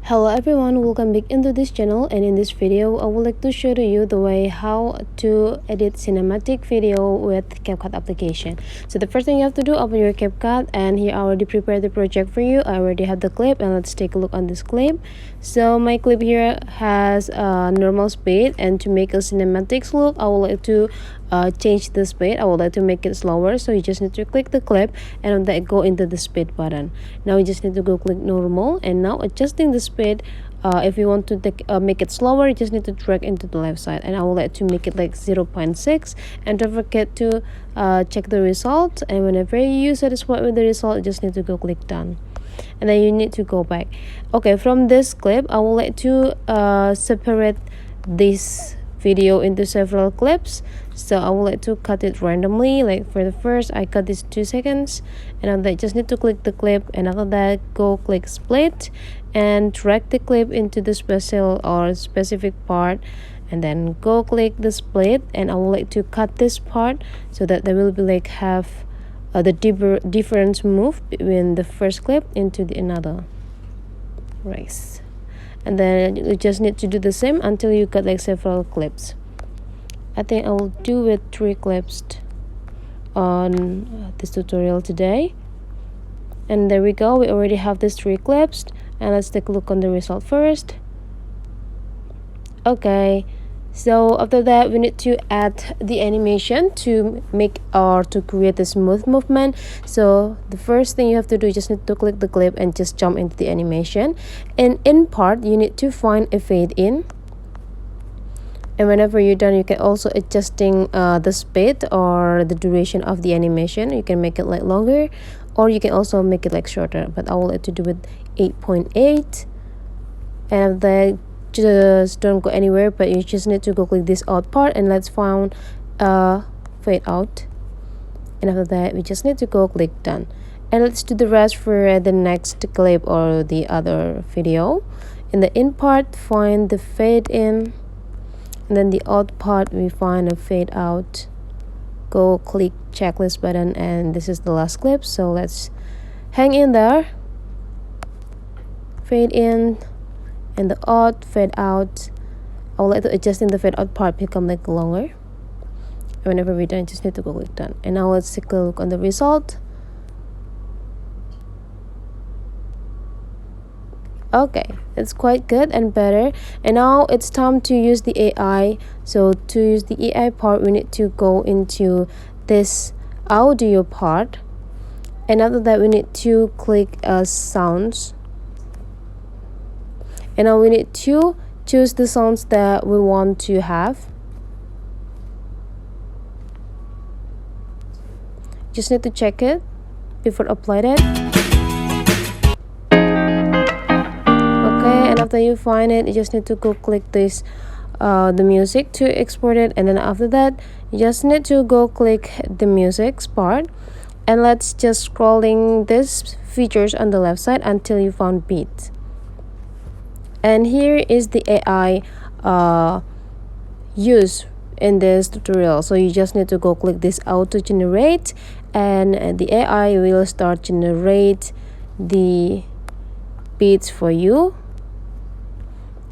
Hello everyone, welcome back into this channel, and in this video I would like to show to you the way how to edit cinematic video with CapCut application. So the first thing you have to do, open your CapCut, and here I already prepared the project for you. I already have the clip, and let's take a look on this clip. So my clip here has a normal speed, and to make a cinematics look, I would like to change the speed. I would like to make it slower, so you just need to click the clip and then go into the speed button. Now you just need to go click normal, and now adjusting the speed. If you want to make it slower, you just need to drag into the left side, and I would like to make it like 0.6. And don't forget to check the result, and whenever you're satisfied with the result, you just need to go click done, and then you need to go back. Okay, from this clip I would like to separate this video into several clips, so I would like to cut it randomly. Like for the first, I cut this 2 seconds, and after that just need to click the clip, and after that go click split and drag the clip into the special or specific part, and then go click the split, and I would like to cut this part so that there will be like have the difference move between the first clip into the another, right? And then you just need to do the same until you cut like several clips. I think I will do with 3 clips on this tutorial today. And there we go, we already have these 3 clips, and let's take a look on the result first. Okay, so after that we need to add the animation to make or to create a smooth movement. So the first thing you have to do, you just need to click the clip and just jump into the animation, and in part you need to find a fade in, and whenever you're done you can also adjusting the speed or the duration of the animation. You can make it like longer, or you can also make it like shorter, but I will like to do it 8.8. and then just don't go anywhere, but you just need to go click this out part, and let's find fade out, and after that we just need to go click done, and let's do the rest for the next clip or the other video. In the in part, find the fade in, and then the out part we find a fade out. Go click checklist button, and this is the last clip, so let's hang in there. Fade in and the out, fade out. I would like to adjust in the fade out part become like longer, and whenever we're done just need to go click done. And now let's take a look on the result. Okay, it's quite good and better. And now it's time to use the AI. So to use the AI part, we need to go into this audio part, and after that we need to click sounds, and now we need to choose the sounds that we want to have. Just need to check it before apply it. Okay, and after you find it, you just need to go click this the music to export it, and then after that you just need to go click the music's part, and let's just scrolling these features on the left side until you found beat. And here is the AI use in this tutorial. So you just need to go click this auto generate, and the AI will start generate the beats for you,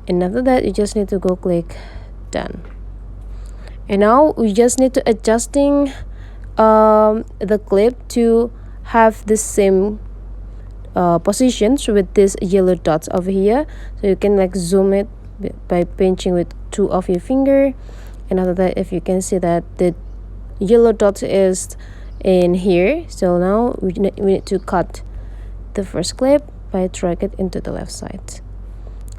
and after that you just need to go click done. And now we just need to adjusting the clip to have the same positions with these yellow dots over here. So you can like zoom it by pinching with 2 of your finger, and after that if you can see that the yellow dot is in here, so now we need to cut the first clip by drag it into the left side,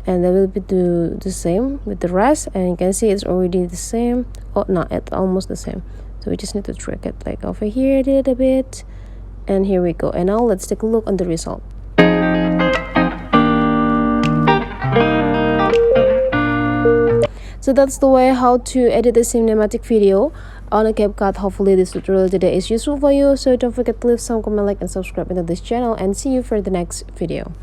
and that will be do the same with the rest. And you can see it's already the same. Oh no, it's almost the same, so we just need to drag it like over here a little bit, and here we go. And now let's take a look on the result. So that's the way how to edit a cinematic video on a CapCut. Hopefully this tutorial today is useful for you, so don't forget to leave some comment, like, and subscribe into this channel, and see you for the next video.